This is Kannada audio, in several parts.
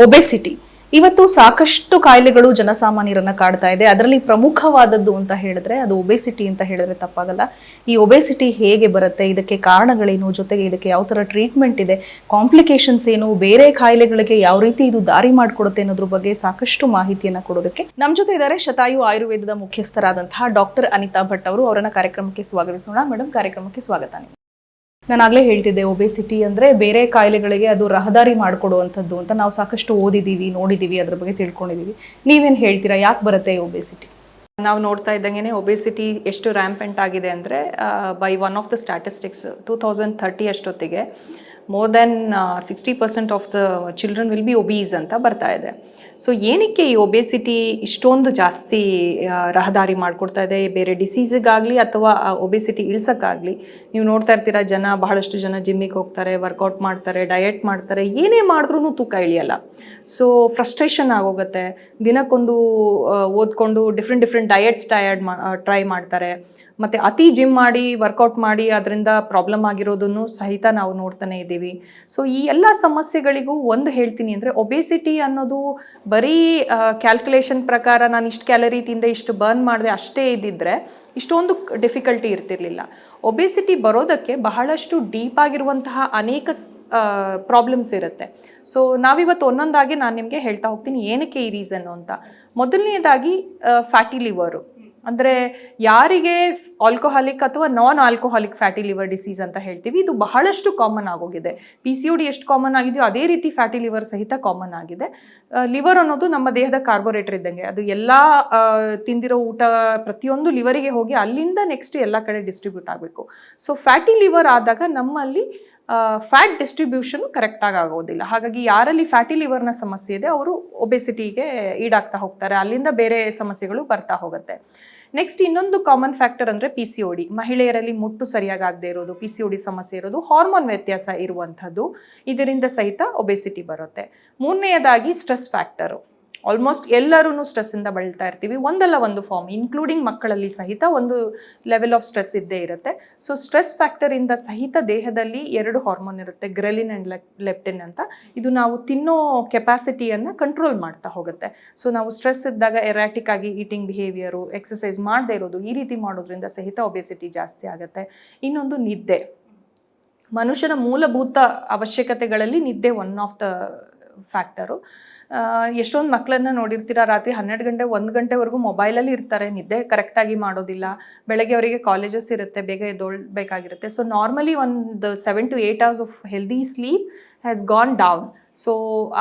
ಒಬೆಸಿಟಿ ಇವತ್ತು ಸಾಕಷ್ಟು ಕಾಯಿಲೆಗಳು ಜನಸಾಮಾನ್ಯರನ್ನ ಕಾಡ್ತಾ ಇದೆ. ಅದರಲ್ಲಿ ಪ್ರಮುಖವಾದದ್ದು ಅಂತ ಹೇಳಿದ್ರೆ ಅದು ಒಬೆಸಿಟಿ ಅಂತ ಹೇಳಿದ್ರೆ ತಪ್ಪಾಗಲ್ಲ. ಈ ಒಬೆಸಿಟಿ ಹೇಗೆ ಬರುತ್ತೆ, ಇದಕ್ಕೆ ಕಾರಣಗಳೇನು, ಜೊತೆಗೆ ಇದಕ್ಕೆ ಯಾವ ತರ ಟ್ರೀಟ್ಮೆಂಟ್ ಇದೆ, ಕಾಂಪ್ಲಿಕೇಶನ್ಸ್ ಏನು, ಬೇರೆ ಕಾಯಿಲೆಗಳಿಗೆ ಯಾವ ರೀತಿ ಇದು ದಾರಿ ಮಾಡಿಕೊಡುತ್ತೆ ಅನ್ನೋದ್ರ ಬಗ್ಗೆ ಸಾಕಷ್ಟು ಮಾಹಿತಿಯನ್ನ ಕೊಡೋದಕ್ಕೆ ನಮ್ಮ ಜೊತೆ ಇದ್ದಾರೆ ಶತಾಯು ಆಯುರ್ವೇದದ ಮುಖ್ಯಸ್ಥರಾದಂತಹ ಡಾಕ್ಟರ್ ಅನಿತಾ ಭಟ್ ಅವರು. ಅವರನ್ನ ಕಾರ್ಯಕ್ರಮಕ್ಕೆ ಸ್ವಾಗತಿಸೋಣ. ಮೇಡಮ್, ಕಾರ್ಯಕ್ರಮಕ್ಕೆ ಸ್ವಾಗತ. ನಾನು ಆಗ್ಲೇ ಹೇಳ್ತಿದ್ದೆ, ಒಬೆಸಿಟಿ ಅಂದ್ರೆ ಬೇರೆ ಕಾಯಿಲೆಗಳಿಗೆ ಅದು ರಹದಾರಿ ಮಾಡಿಕೊಡುವಂಥದ್ದು ಅಂತ ನಾವು ಸಾಕಷ್ಟು ಓದಿದ್ದೀವಿ, ನೋಡಿದ್ದೀವಿ, ಅದ್ರ ಬಗ್ಗೆ ತಿಳ್ಕೊಂಡಿದ್ದೀವಿ. ನೀವೇನು ಹೇಳ್ತೀರಾ, ಯಾಕೆ ಬರುತ್ತೆ ಈ ಒಬೆಸಿಟಿ? ನಾವು ನೋಡ್ತಾ ಇದ್ದಂಗೆ ಒಬೆಸಿಟಿ ಎಷ್ಟು ರ್ಯಾಂಪೆಂಟ್ ಆಗಿದೆ ಅಂದರೆ by one of the statistics 2030 ಅಷ್ಟೊತ್ತಿಗೆ more than 60% of the children will be obese ಅಂತ ಬರ್ತಾ ಇದೆ. ಸೊ ಏನಕ್ಕೆ ಈ ಒಬೆಸಿಟಿ ಇಷ್ಟೊಂದು ಜಾಸ್ತಿ ರಹದಾರಿ ಮಾಡಿಕೊಡ್ತಾ ಇದೆ, ಬೇರೆ ಡಿಸೀಸಿಗಾಗಲಿ ಅಥವಾ ಒಬೆಸಿಟಿ ಇಳಿಸೋಕ್ಕಾಗಲಿ? ನೀವು ನೋಡ್ತಾ ಇರ್ತೀರ, ಬಹಳಷ್ಟು ಜನ ಜಿಮ್ಮಿಗೆ ಹೋಗ್ತಾರೆ, ವರ್ಕೌಟ್ ಮಾಡ್ತಾರೆ, ಡಯಟ್ ಮಾಡ್ತಾರೆ, ಏನೇ ಮಾಡಿದ್ರೂ ತೂಕ ಇಳಿಯಲ್ಲ. ಸೊ ಫ್ರಸ್ಟ್ರೇಷನ್ ಆಗೋಗುತ್ತೆ. ದಿನಕ್ಕೊಂದು ಓದ್ಕೊಂಡು ಡಿಫ್ರೆಂಟ್ ಡಯಟ್ಸ್ ಟ್ರೈ ಮಾಡ್ತಾರೆ. ಮತ್ತು ಅತಿ ಜಿಮ್ ಮಾಡಿ ವರ್ಕೌಟ್ ಮಾಡಿ ಅದರಿಂದ ಪ್ರಾಬ್ಲಮ್ ಆಗಿರೋದನ್ನು ಸಹಿತ ನಾವು ನೋಡ್ತಾನೆ ಇದ್ದೀವಿ. ಸೊ ಈ ಎಲ್ಲ ಸಮಸ್ಯೆಗಳಿಗೂ ಒಂದು ಹೇಳ್ತೀನಿ ಅಂದರೆ, ಒಬೆಸಿಟಿ ಅನ್ನೋದು ಬರೀ ಕ್ಯಾಲ್ಕುಲೇಷನ್ ಪ್ರಕಾರ ನಾನು ಇಷ್ಟು ಕ್ಯಾಲರಿ ತಿಂದೆ, ಇಷ್ಟು ಬರ್ನ್ ಮಾಡಿದೆ ಅಷ್ಟೇ ಇದ್ದಿದ್ರೆ ಇಷ್ಟೊಂದು ಡಿಫಿಕಲ್ಟಿ ಇರ್ತಿರ್ಲಿಲ್ಲ. ಒಬೆಸಿಟಿ ಬರೋದಕ್ಕೆ ಬಹಳಷ್ಟು ಡೀಪ್ ಆಗಿರುವಂತಹ ಅನೇಕ ಪ್ರಾಬ್ಲಮ್ಸ್ ಇರುತ್ತೆ. ಸೊ ನಾವಿವತ್ತು ಒಂದೊಂದಾಗಿ ನಾನು ನಿಮಗೆ ಹೇಳ್ತಾ ಹೋಗ್ತೀನಿ ಏನಕ್ಕೆ ಈ ರೀಸನ್ನು ಅಂತ. ಮೊದಲನೇದಾಗಿ ಫ್ಯಾಟಿ ಲಿವರು, ಅಂದರೆ ಯಾರಿಗೆ ಆಲ್ಕೋಹಾಲಿಕ್ ಅಥವಾ non alcoholic fatty liver disease ಅಂತ ಹೇಳ್ತೀವಿ, ಇದು ಬಹಳಷ್ಟು ಕಾಮನ್ ಆಗೋಗಿದೆ. PCOD ಎಷ್ಟು ಕಾಮನ್ ಆಗಿದೆಯೋ ಅದೇ ರೀತಿ ಫ್ಯಾಟಿ ಲಿವರ್ ಸಹಿತ ಕಾಮನ್ ಆಗಿದೆ. ಲಿವರ್ ಅನ್ನೋದು ನಮ್ಮ ದೇಹದ ಕಾರ್ಬೋರೇಟರ್ ಇದ್ದಂಗೆ, ಅದು ಎಲ್ಲ ತಿಂದಿರೋ ಊಟ ಪ್ರತಿಯೊಂದು ಲಿವರಿಗೆ ಹೋಗಿ ಅಲ್ಲಿಂದ ನೆಕ್ಸ್ಟ್ ಎಲ್ಲ ಕಡೆ ಡಿಸ್ಟ್ರಿಬ್ಯೂಟ್ ಆಗಬೇಕು. ಸೊ ಫ್ಯಾಟಿ ಲಿವರ್ ಆದಾಗ ನಮ್ಮಲ್ಲಿ ಫ್ಯಾಟ್ ಡಿಸ್ಟ್ರಿಬ್ಯೂಷನ್ ಕರೆಕ್ಟಾಗಿ ಆಗೋದಿಲ್ಲ. ಹಾಗಾಗಿ ಯಾರಲ್ಲಿ ಫ್ಯಾಟಿ ಲಿವರ್ನ ಸಮಸ್ಯೆ ಇದೆ ಅವರು ಒಬೆಸಿಟಿಗೆ ಈಡಾಗ್ತಾ ಹೋಗ್ತಾರೆ, ಅಲ್ಲಿಂದ ಬೇರೆ ಸಮಸ್ಯೆಗಳು ಬರ್ತಾ ಹೋಗುತ್ತೆ. ನೆಕ್ಸ್ಟ್ ಇನ್ನೊಂದು ಕಾಮನ್ ಫ್ಯಾಕ್ಟರ್ ಅಂದರೆ PCOD. ಮಹಿಳೆಯರಲ್ಲಿ ಮುಟ್ಟು ಸರಿಯಾಗಿ ಆಗದೆ ಇರೋದು, PCOD ಸಮಸ್ಯೆ ಇರೋದು, ಹಾರ್ಮೋನ್ ವ್ಯತ್ಯಾಸ ಇರುವಂಥದ್ದು, ಇದರಿಂದ ಸಹಿತ ಒಬೆಸಿಟಿ ಬರುತ್ತೆ. ಮೂರನೆಯದಾಗಿ ಸ್ಟ್ರೆಸ್ ಫ್ಯಾಕ್ಟರು. ಆಲ್ಮೋಸ್ಟ್ ಎಲ್ಲರೂ ಸ್ಟ್ರೆಸ್ಸಿಂದ ಬಳಲ್ತಾ ಇರ್ತೀವಿ, ಒಂದಲ್ಲ ಒಂದು ಫಾರ್ಮ್, ಇನ್ಕ್ಲೂಡಿಂಗ್ ಮಕ್ಕಳಲ್ಲಿ ಸಹಿತ ಒಂದು ಲೆವೆಲ್ ಆಫ್ ಸ್ಟ್ರೆಸ್ ಇದ್ದೇ ಇರುತ್ತೆ. ಸೊ ಸ್ಟ್ರೆಸ್ ಫ್ಯಾಕ್ಟರಿಂದ ಸಹಿತ ದೇಹದಲ್ಲಿ 2 ಹಾರ್ಮೋನ್ ಇರುತ್ತೆ, ಗ್ರೆಲಿನ್ ಆ್ಯಂಡ್ ಲೆಪ್ಟಿನ್ ಅಂತ. ಇದು ನಾವು ತಿನ್ನೋ ಕೆಪಾಸಿಟಿಯನ್ನು ಕಂಟ್ರೋಲ್ ಮಾಡ್ತಾ ಹೋಗುತ್ತೆ. ಸೊ ನಾವು ಸ್ಟ್ರೆಸ್ ಇದ್ದಾಗ ಎರಾಟಿಕ್ ಆಗಿ ಈಟಿಂಗ್ ಬಿಹೇವಿಯರು, ಎಕ್ಸಸೈಸ್ ಮಾಡದೇ ಇರೋದು, ಈ ರೀತಿ ಮಾಡೋದ್ರಿಂದ ಸಹಿತ ಒಬೆಸಿಟಿ ಜಾಸ್ತಿ ಆಗುತ್ತೆ. ಇನ್ನೊಂದು ನಿದ್ದೆ. ಮನುಷ್ಯನ ಮೂಲಭೂತ ಅವಶ್ಯಕತೆಗಳಲ್ಲಿ ನಿದ್ದೆ ಒನ್ ಆಫ್ ದ ಫ್ಯಾಕ್ಟರು. ಎಷ್ಟೊಂದು ಮಕ್ಕಳನ್ನ ನೋಡಿರ್ತೀರ, ರಾತ್ರಿ 12 ಗಂಟೆ 1 ಗಂಟೆವರೆಗೂ ಮೊಬೈಲಲ್ಲಿ ಇರ್ತಾರೆ, ನಿದ್ದೆ ಕರೆಕ್ಟಾಗಿ ಮಾಡೋದಿಲ್ಲ. ಬೆಳಗ್ಗೆ ಅವರಿಗೆ ಕಾಲೇಜಸ್ ಇರುತ್ತೆ, ಬೇಗ ಎದ್ದೊಳ್ಬೇಕಾಗಿರುತ್ತೆ. ಸೊ ನಾರ್ಮಲಿ ಒಂದು 7 to 8 hours of healthy sleep has gone down. So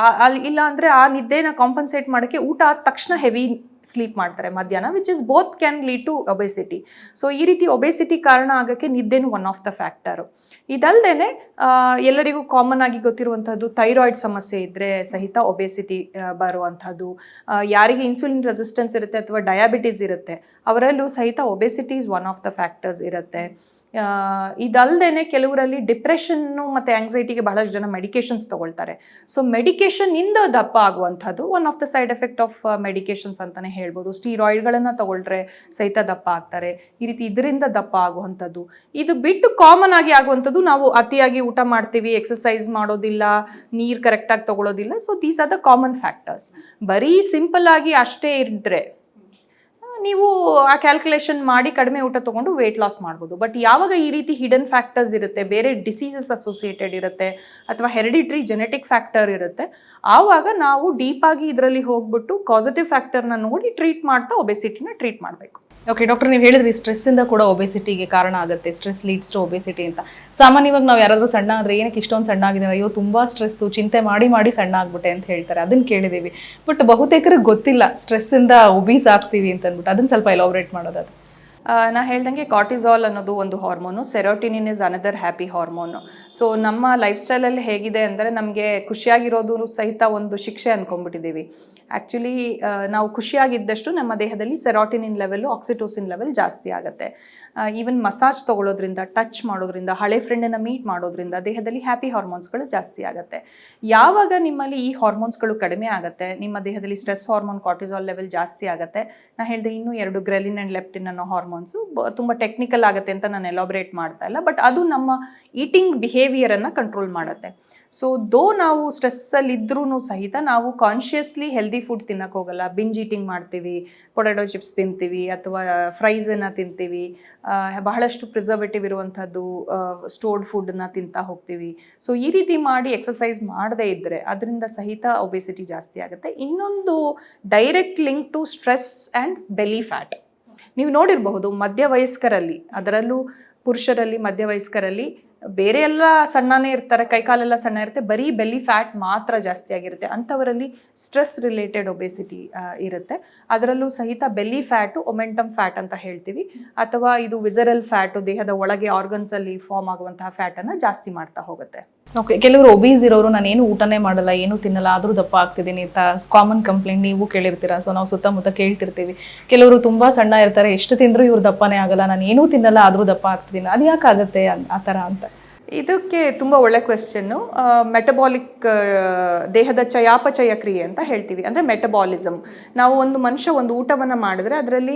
ಇಲ್ಲ ಅಂದರೆ ಆ ನಿದ್ದೆನ ಕಾಂಪನ್ಸೇಟ್ ಮಾಡೋಕ್ಕೆ ಊಟ ಆದ ತಕ್ಷಣ ಹೆವಿ ಸ್ಲೀಪ್ ಮಾಡ್ತಾರೆ ಮಧ್ಯಾಹ್ನ, which is both can lead to obesity. So ಈ ರೀತಿ ಒಬೆಸಿಟಿ ಕಾರಣ ಆಗೋಕ್ಕೆ ನಿದ್ದೆನೂ ಒನ್ ಆಫ್ ದ ಫ್ಯಾಕ್ಟರು. ಇದಲ್ಲದೆ ಎಲ್ಲರಿಗೂ ಕಾಮನ್ ಆಗಿ ಗೊತ್ತಿರುವಂಥದ್ದು ಥೈರಾಯ್ಡ್ ಸಮಸ್ಯೆ ಇದ್ದರೆ ಸಹಿತ ಒಬೆಸಿಟಿ ಬರುವಂಥದ್ದು. ಯಾರಿಗೆ ಇನ್ಸುಲಿನ್ ರೆಸಿಸ್ಟೆನ್ಸ್ ಇರುತ್ತೆ ಅಥವಾ ಡಯಾಬಿಟೀಸ್ ಇರುತ್ತೆ ಅವರಲ್ಲೂ ಸಹಿತ obesity is one of the factors ಇರುತ್ತೆ. ಇದಲ್ಲದೆ ಕೆಲವರಲ್ಲಿ ಡಿಪ್ರೆಷನ್ನು ಮತ್ತು ಆಂಗ್ಸೈಟಿಗೆ ಬಹಳಷ್ಟು ಜನ ಮೆಡಿಕೇಶನ್ಸ್ ತೊಗೊಳ್ತಾರೆ. ಸೊ ಮೆಡಿಕೇಷನ್ನಿಂದ ದಪ್ಪ ಆಗುವಂಥದ್ದು one of the side effect of medications ಅಂತಲೇ ಹೇಳ್ಬೋದು. ಸ್ಟೀರಾಯ್ಡ್ಗಳನ್ನು ತೊಗೊಳ್ರೆ ಸಹಿತ ದಪ್ಪ ಆಗ್ತಾರೆ. ಈ ರೀತಿ ಇದರಿಂದ ದಪ್ಪ ಆಗುವಂಥದ್ದು. ಇದು ಬಿಟ್ಟು ಕಾಮನ್ ಆಗಿ ಆಗುವಂಥದ್ದು, ನಾವು ಅತಿಯಾಗಿ ಊಟ ಮಾಡ್ತೀವಿ, ಎಕ್ಸಸೈಸ್ ಮಾಡೋದಿಲ್ಲ, ನೀರು ಕರೆಕ್ಟಾಗಿ ತೊಗೊಳ್ಳೋದಿಲ್ಲ. So these are the common factors. ಬರೀ ಸಿಂಪಲ್ ಆಗಿ ಅಷ್ಟೇ ಇದ್ದರೆ ನೀವು ಆ ಕ್ಯಾಲ್ಕುಲೇಷನ್ ಮಾಡಿ ಕಡಿಮೆ ಊಟ ತೊಗೊಂಡು ವೆಯ್ಟ್ ಲಾಸ್ ಮಾಡ್ಬೋದು. ಬಟ್ ಯಾವಾಗ ಈ ರೀತಿ ಹಿಡನ್ ಫ್ಯಾಕ್ಟರ್ಸ್ ಇರುತ್ತೆ, ಬೇರೆ ಡಿಸೀಸಸ್ ಅಸೋಸಿಯೇಟೆಡ್ ಇರುತ್ತೆ ಅಥವಾ ಹೆರಿಡಿಟ್ರಿ ಜೆನೆಟಿಕ್ ಫ್ಯಾಕ್ಟರ್ ಇರುತ್ತೆ, ಆವಾಗ ನಾವು ಡೀಪಾಗಿ ಇದರಲ್ಲಿ ಹೋಗ್ಬಿಟ್ಟು ಪಾಸಿಟಿವ್ ಫ್ಯಾಕ್ಟರ್ನ ನೋಡಿ ಟ್ರೀಟ್ ಮಾಡ್ತಾ ಒಬೆಸಿಟಿನ ಟ್ರೀಟ್ ಮಾಡಬೇಕು. ಓಕೆ ಡಾಕ್ಟರ್, ನೀವು ಹೇಳಿದ್ರಿ ಸ್ಟ್ರೆಸ್ಸಿಂದ ಕೂಡ ಒಬೆಸಿಟಿಗೆ ಕಾರಣ ಆಗುತ್ತೆ, ಸ್ಟ್ರೆಸ್ ಲೀಡ್ಸ್ ಟು ಒಬೆಸಿಟಿ ಅಂತ. ಸಾಮಾನ್ಯವಾಗಿ ನಾವು ಯಾರಾದರೂ ಸಣ್ಣ ಆದರೆ ಏನಕ್ಕೆ ಇಷ್ಟೊಂದು ಸಣ್ಣ ಆಗಿದ್ದಾರೆ, ಅಯ್ಯೋ ತುಂಬ ಸ್ಟ್ರೆಸ್ಸು, ಚಿಂತೆ ಮಾಡಿ ಸಣ್ಣ ಆಗ್ಬಿಟ್ಟೆ ಅಂತ ಹೇಳ್ತಾರೆ, ಅದನ್ನು ಕೇಳಿದ್ದೀವಿ. ಬಟ್ ಬಹುತೇಕರಿಗೆ ಗೊತ್ತಿಲ್ಲ ಸ್ಟ್ರೆಸ್ಸಿಂದ ಒಬೀಸ್ ಆಗ್ತೀವಿ ಅಂತ ಅಂದ್ಬಿಟ್ಟು. ಅದನ್ನು ಸ್ವಲ್ಪ ಎಲಾಬ್ರೇಟ್ ಮಾಡೋದು. ನಾ ಹೇಳ್ದಂಗೆ ಕಾರ್ಟಿಸಾಲ್ ಅನ್ನೋದು ಒಂದು hormone, serotonin is another happy hormone. So ನಮ್ಮ ಲೈಫ್ ಸ್ಟೈಲಲ್ಲಿ ಹೇಗಿದೆ ಅಂದರೆ, ನಮಗೆ ಖುಷಿಯಾಗಿರೋದು ಸಹಿತ ಒಂದು ಶಿಕ್ಷೆ ಅಂದ್ಕೊಂಡ್ಬಿಟ್ಟಿದ್ದೀವಿ. ಆ್ಯಕ್ಚುಲಿ ನಾವು ಖುಷಿಯಾಗಿದ್ದಷ್ಟು ನಮ್ಮ ದೇಹದಲ್ಲಿ ಸೆರಾಟಿನಿನ್ ಲೆವೆಲ್ಲು, ಆಕ್ಸಿಟೋಸಿನ್ ಲೆವೆಲ್ ಜಾಸ್ತಿ ಆಗುತ್ತೆ. ಈವನ್ ಮಸಾಜ್ ತೊಗೊಳೋದ್ರಿಂದ, ಟಚ್ ಮಾಡೋದ್ರಿಂದ, ಹಳೆ ಫ್ರೆಂಡನ್ನು ಮೀಟ್ ಮಾಡೋದ್ರಿಂದ ದೇಹದಲ್ಲಿ ಹ್ಯಾಪಿ ಹಾರ್ಮೋನ್ಸ್ಗಳು ಜಾಸ್ತಿ ಆಗುತ್ತೆ. ಯಾವಾಗ ನಿಮ್ಮಲ್ಲಿ ಈ ಹಾರ್ಮೋನ್ಸ್ಗಳು ಕಡಿಮೆ ಆಗುತ್ತೆ, ನಿಮ್ಮ ದೇಹದಲ್ಲಿ ಸ್ಟ್ರೆಸ್ ಹಾರ್ಮೋನ್ ಕಾರ್ಟಿಸಾಲ್ ಲೆವೆಲ್ ಜಾಸ್ತಿ ಆಗುತ್ತೆ. ನಾನು ಹೇಳಿದೆ ಇನ್ನೂ 2 ಗ್ರೆಲಿನ್ ಆ್ಯಂಡ್ ಲೆಪ್ಟಿನ್ ಅನ್ನೋ ಹಾರ್ಮೋನ್ಸು ತುಂಬ ಟೆಕ್ನಿಕಲ್ ಆಗುತ್ತೆ ಅಂತ ನಾನು ಎಲಾಬ್ರೇಟ್ ಮಾಡ್ತಾ ಇಲ್ಲ, ಬಟ್ ಅದು ನಮ್ಮ ಈಟಿಂಗ್ ಬಿಹೇವಿಯರನ್ನು ಕಂಟ್ರೋಲ್ ಮಾಡುತ್ತೆ. ಸೊ ನಾವು ಸ್ಟ್ರೆಸ್ಸಲ್ಲಿ ಇದ್ರೂ ಸಹಿತ ನಾವು ಕಾನ್ಷಿಯಸ್ಲಿ ಹೆಲ್ದಿ ಫುಡ್ ತಿನ್ನಕ್ಕೆ ಹೋಗಲ್ಲ. ಬಿಂಜ್ ಈಟಿಂಗ್ ಮಾಡ್ತೀವಿ, ಪೊಟ್ಯಾಟೊ ಚಿಪ್ಸ್ ತಿಂತೀವಿ ಅಥವಾ ಫ್ರೈಸನ್ನು ತಿಂತೀವಿ, ಬಹಳಷ್ಟು ಪ್ರಿಸರ್ವೇಟಿವ್ ಇರುವಂಥದ್ದು ಸ್ಟೋರ್ಡ್ ಫುಡ್ಡನ್ನ ತಿಂತಾ ಹೋಗ್ತೀವಿ. ಸೊ ಈ ರೀತಿ ಮಾಡಿ ಎಕ್ಸಸೈಸ್ ಮಾಡದೇ ಇದ್ದರೆ ಅದರಿಂದ ಸಹಿತ ಒಬೆಸಿಟಿ ಜಾಸ್ತಿ ಆಗುತ್ತೆ. ಇನ್ನೊಂದು direct link to stress and belly fat. ನೀವು ನೋಡಿರಬಹುದು ಮಧ್ಯವಯಸ್ಕರಲ್ಲಿ, ಅದರಲ್ಲೂ ಪುರುಷರಲ್ಲಿ ಮಧ್ಯವಯಸ್ಕರಲ್ಲಿ ಬೇರೆ ಎಲ್ಲ ಸಣ್ಣನೇ ಇರ್ತಾರೆ, ಕೈಕಾಲೆಲ್ಲ ಸಣ್ಣ ಇರುತ್ತೆ, ಬರೀ ಬೆಲ್ಲಿ ಫ್ಯಾಟ್ ಮಾತ್ರ ಜಾಸ್ತಿ ಆಗಿರುತ್ತೆ. ಅಂಥವರಲ್ಲಿ ಸ್ಟ್ರೆಸ್ ರಿಲೇಟೆಡ್ ಒಬೆಸಿಟಿ ಇರುತ್ತೆ. ಅದರಲ್ಲೂ ಸಹಿತ ಬೆಲ್ಲಿ ಫ್ಯಾಟು ಒಮೆಂಟಮ್ ಫ್ಯಾಟ್ ಅಂತ ಹೇಳ್ತೀವಿ, ಅಥವಾ ಇದು ವಿಸರಲ್ ಫ್ಯಾಟು, ದೇಹದ ಒಳಗೆ ಆರ್ಗನ್ಸಲ್ಲಿ ಫಾರ್ಮ್ ಆಗುವಂತಹ ಫ್ಯಾಟನ್ನು ಜಾಸ್ತಿ ಮಾಡ್ತಾ ಹೋಗುತ್ತೆ. ಓಕೆ, ಕೆಲವರು ಒಬೀಸ್ ಇರೋರು ನಾನು ಏನು ಊಟನೇ ಮಾಡಲ್ಲ, ಏನು ತಿನ್ನಲ್ಲ, ಆದರೂ ದಪ್ಪ ಆಗ್ತಿದ್ದೀನಿ ಅಂತ ಕಾಮನ್ ಕಂಪ್ಲೇಂಟ್ ನೀವು ಕೇಳಿರ್ತೀರಾ. ಸೊ ನಾವು ಸುತ್ತಮುತ್ತ ಕೇಳ್ತಿರ್ತೀವಿ. ಕೆಲವರು ತುಂಬ ಸಣ್ಣ ಇರ್ತಾರೆ, ಎಷ್ಟು ತಿಂದರೂ ಇವ್ರು ದಪ್ಪನೇ ಆಗಲ್ಲ, ನಾನು ಏನೂ ತಿನ್ನಲ್ಲ ಆದರೂ ದಪ್ಪ ಆಗ್ತಿದ್ದೀನಿ, ಅದು ಯಾಕಾಗುತ್ತೆ ಆ ಥರ ಅಂತ? ಇದಕ್ಕೆ ತುಂಬ ಒಳ್ಳೆ ಕ್ವೆಶ್ಚನ್ನು. ಮೆಟಬಾಲಿಕ್, ದೇಹದ ಚಯಾಪಚಯ ಕ್ರಿಯೆ ಅಂತ ಹೇಳ್ತೀವಿ, ಅಂದರೆ ಮೆಟಬಾಲಿಸಮ್. ನಾವು ಒಂದು ಮನುಷ್ಯ ಒಂದು ಊಟವನ್ನು ಮಾಡಿದ್ರೆ ಅದರಲ್ಲಿ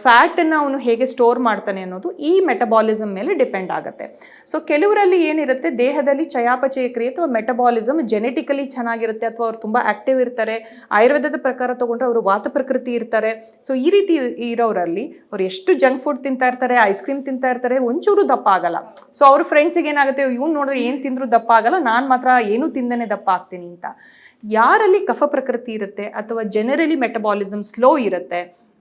ಫ್ಯಾಟನ್ನು ಅವನು ಹೇಗೆ ಸ್ಟೋರ್ ಮಾಡ್ತಾನೆ ಅನ್ನೋದು ಈ ಮೆಟಬಾಲಿಸಮ್ ಮೇಲೆ ಡಿಪೆಂಡ್ ಆಗುತ್ತೆ. ಸೊ ಕೆಲವರಲ್ಲಿ ಏನಿರುತ್ತೆ, ದೇಹದಲ್ಲಿ ಚಯಾಪಚಯ ಕ್ರಿಯೆ ಅಥವಾ ಮೆಟಬಾಲಿಸಮ್ ಜೆನೆಟಿಕಲಿ ಚೆನ್ನಾಗಿರುತ್ತೆ, ಅಥವಾ ಅವ್ರು ತುಂಬ ಆ್ಯಕ್ಟಿವ್ ಇರ್ತಾರೆ. ಆಯುರ್ವೇದದ ಪ್ರಕಾರ ತೊಗೊಂಡ್ರೆ ಅವರು ವಾತ ಪ್ರಕೃತಿ ಇರ್ತಾರೆ. ಸೊ ಈ ರೀತಿ ಇರೋರಲ್ಲಿ ಅವ್ರು ಎಷ್ಟು ಜಂಕ್ ಫುಡ್ ತಿಂತಾ ಇರ್ತಾರೆ, ಐಸ್ ಕ್ರೀಮ್ ತಿಂತಾ ಇರ್ತಾರೆ, ಒಂಚೂರು ದಪ್ಪ ಆಗಲ್ಲ. ಸೊ ಅವ್ರ ಫ್ರೆಂಡ್ಸಿಗೆ ಏನಾಗುತ್ತೆ, ಇವ್ನು ನೋಡಿದ್ರೆ ಏನು ತಿಂದರೂ ದಪ್ಪ ಆಗಲ್ಲ, ನಾನು ಮಾತ್ರ ಏನೂ ತಿಂದನೇ ದಪ್ಪ ಆಗ್ತೀನಿ ಅಂತ. ಯಾರಲ್ಲಿ ಕಫ ಪ್ರಕೃತಿ ಇರುತ್ತೆ, ಅಥವಾ ಜನರಲಿ ಮೆಟಬಾಲಿಸಮ್ ಸ್ಲೋ ಇರುತ್ತೆ,